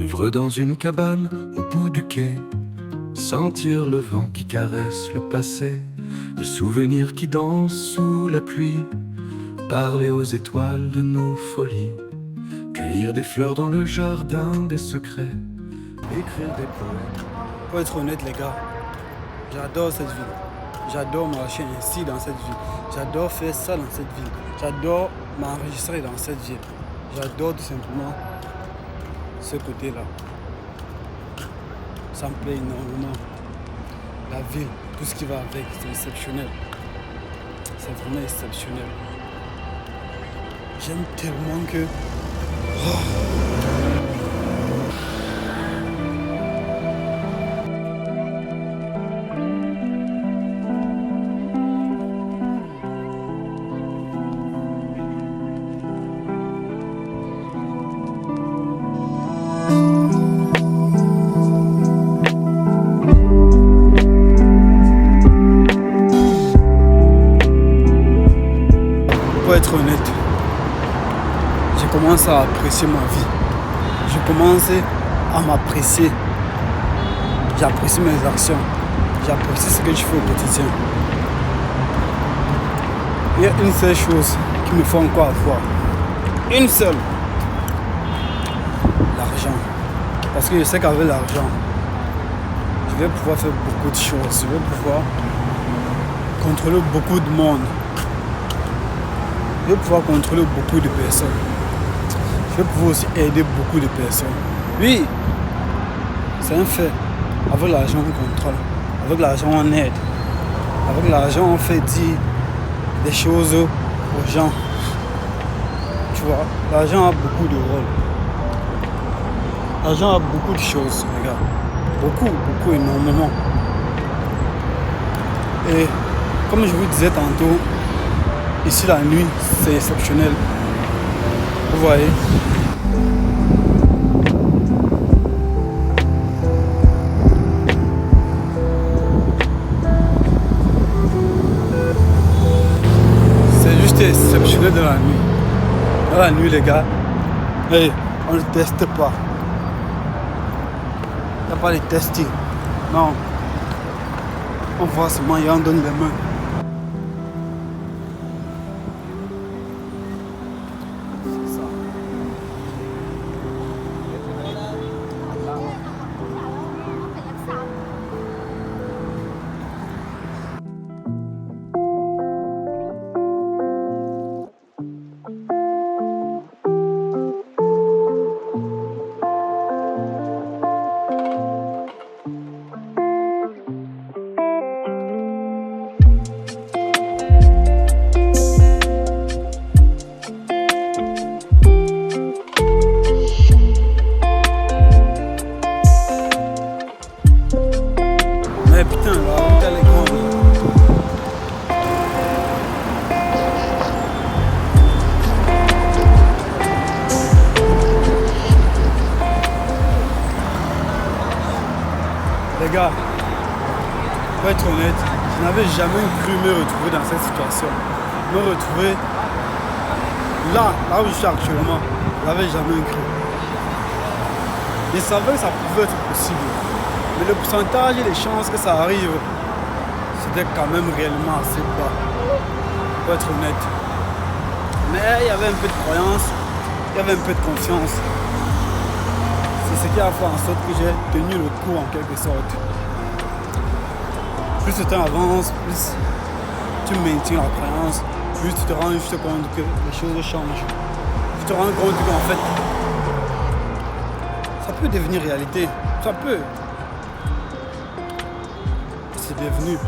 J'œuvre dans une cabane au bout du quai, sentir le vent qui caresse le passé, des souvenirs qui dansent sous la pluie, parler aux étoiles de nos folies, cueillir des fleurs dans le jardin des secrets, écrire des poèmes. Pour être honnête les gars, j'adore cette ville. J'adore marcher ainsi dans cette ville. J'adore faire ça dans cette ville. J'adore m'enregistrer dans cette ville. J'adore tout simplement ce côté-là. Ça me plaît énormément. La ville, tout ce qui va avec, c'est exceptionnel. C'est vraiment exceptionnel. J'aime tellement que... Pour être honnête, j'ai commencé à apprécier ma vie. J'ai commencé à m'apprécier. J'apprécie mes actions. J'apprécie ce que je fais au quotidien. Il y a une seule chose qui me fait encore avoir. Une seule. L'argent. Parce que je sais qu'avec l'argent, je vais pouvoir faire beaucoup de choses. Je vais pouvoir contrôler beaucoup de monde. Je vais pouvoir contrôler beaucoup de personnes. Je vais pouvoir aussi aider beaucoup de personnes. Oui, c'est un fait. Avec l'argent, on contrôle. Avec l'argent, on aide. Avec l'argent, on fait dire des choses aux gens. Tu vois, l'argent a beaucoup de rôles. L'argent a beaucoup de choses, les gars. Beaucoup, énormément. Et comme je vous disais tantôt, ici la nuit, c'est exceptionnel. Vous voyez? C'est juste exceptionnel dans la nuit. Dans la nuit, les gars, hey, on ne teste pas. Il n'y a pas de testing. Non. On voit seulement et on donne les mains. Mais putain, la route elle est grande. Les gars, pour être honnête, je n'avais jamais cru me retrouver dans cette situation. Me retrouver là où je suis actuellement, je n'avais jamais cru. Je savais que ça pouvait être possible. Mais le pourcentage et les chances que ça arrive, c'était quand même réellement assez bas, pour être honnête. Mais il y avait un peu de croyance, il y avait un peu de confiance. C'est ce qui a fait en sorte que j'ai tenu le coup en quelque sorte. Plus le temps avance, plus tu maintiens la croyance, plus tu te rends juste compte que les choses changent. Tu te rends compte qu'en fait, ça peut devenir réalité. Ça peut. C'est devenu.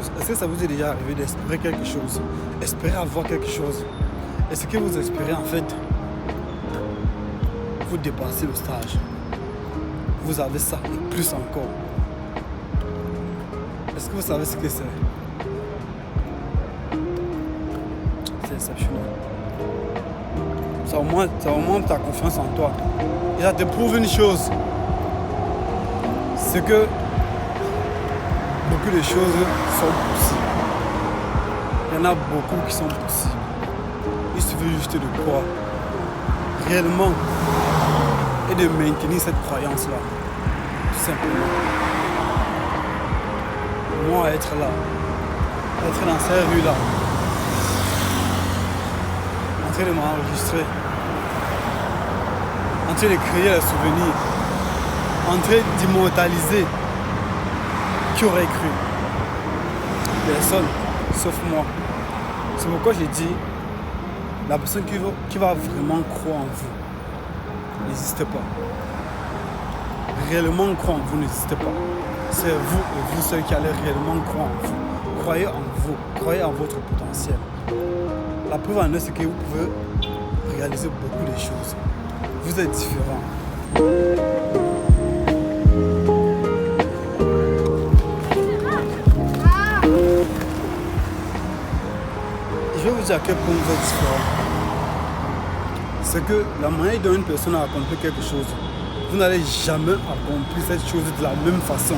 chose. Est-ce que ça vous est déjà arrivé d'espérer quelque chose? Espérer avoir quelque chose. Et ce que vous espérez en fait, vous dépassez le stage. Vous avez ça et plus encore. Est-ce que vous savez ce que c'est? C'est exceptionnel. Ça augmente ta confiance en toi. Et ça te prouve une chose. C'est que beaucoup de choses sont possibles. Il y en a beaucoup qui sont possibles. Il suffit juste de croire réellement et de maintenir cette croyance-là. Tout simplement. Moi, être là, être dans ces rues-là, en train de m'enregistrer, en train de créer les souvenirs, en train d'immortaliser. Qui aurait cru? Personne, sauf moi. C'est pourquoi j'ai dit, la personne qui va vraiment croire en vous, n'hésitez pas. Réellement croire en vous, n'hésitez pas. C'est vous et vous seuls qui allez réellement croire en vous. Croyez en vous, croyez en votre potentiel. La preuve en est, c'est que vous pouvez réaliser beaucoup de choses. Vous êtes différents. Je vais vous dire à quel point vous êtes différents. C'est que la manière dont une personne a accompli quelque chose, vous n'allez jamais accomplir cette chose de la même façon.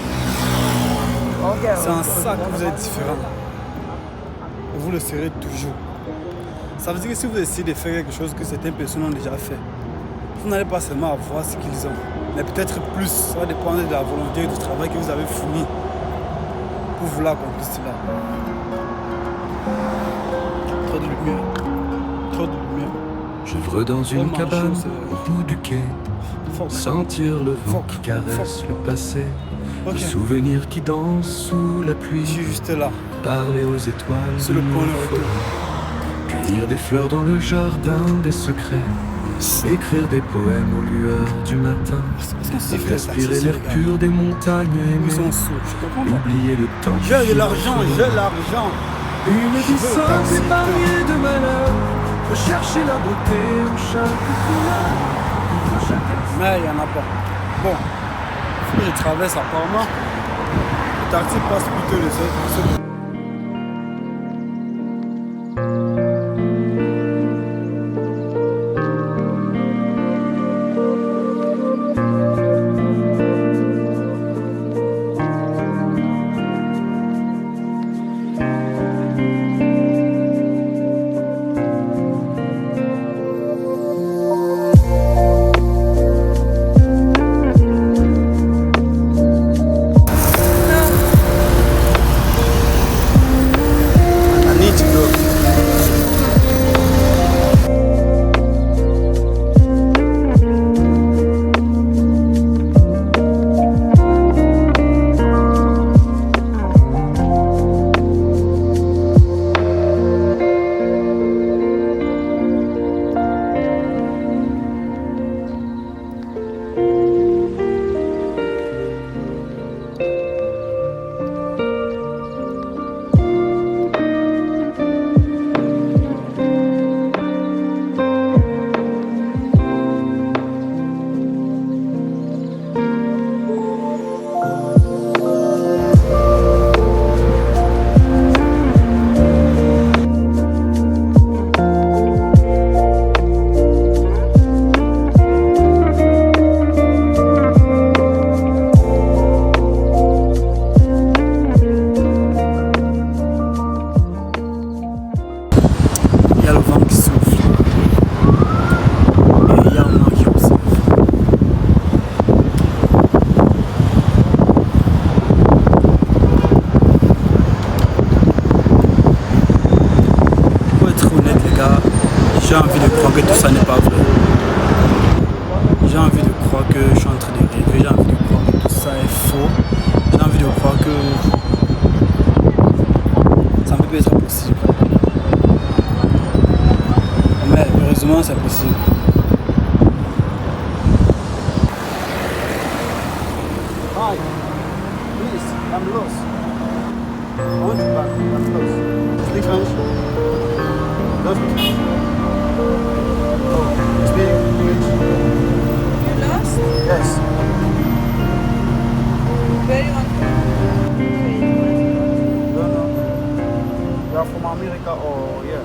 C'est en ça que vous êtes différents. Et vous le serez toujours. Ça veut dire que si vous essayez de faire quelque chose que certaines personnes ont déjà fait, vous n'allez pas seulement avoir ce qu'ils ont, mais peut-être plus. Ça va dépendre de la volonté et du travail que vous avez fourni pour vouloir accomplir cela. Trop de lumière. Trop de lumière. J'œuvre dans une cabane au bout du quai. Sentir le vent qui caresse le passé. Okay. Le souvenir qui danse sous la pluie. Je suis juste là. Parler aux étoiles. C'est le point de retour. Cueillir des fleurs dans le jardin des secrets. Écrire des poèmes aux lueurs du matin. Respirer l'air pur des montagnes Ils sont aimées. sourds, je comprends pas. Oublier le temps. J'ai de l'argent, j'ai de l'argent. Une vie sans épargnée de malheur. Rechercher la beauté en chaque couleur. Mais il n'y en a pas. Bon, il faut que je traverse apparemment. Le taxi passe plutôt de ce. J'ai envie de croire que tout ça n'est pas vrai. J'ai envie de croire que je suis en train de rêver. J'ai envie de croire que tout ça est faux. J'ai envie de croire que ça ne peut pas être possible. Mais heureusement, c'est possible. Hi, please, I'm lost. I want you back. That's close. Speak French? Don't speak French. Oh, you speak English? You lost? Yes. Where you want to go? No, no. You are from America or yeah?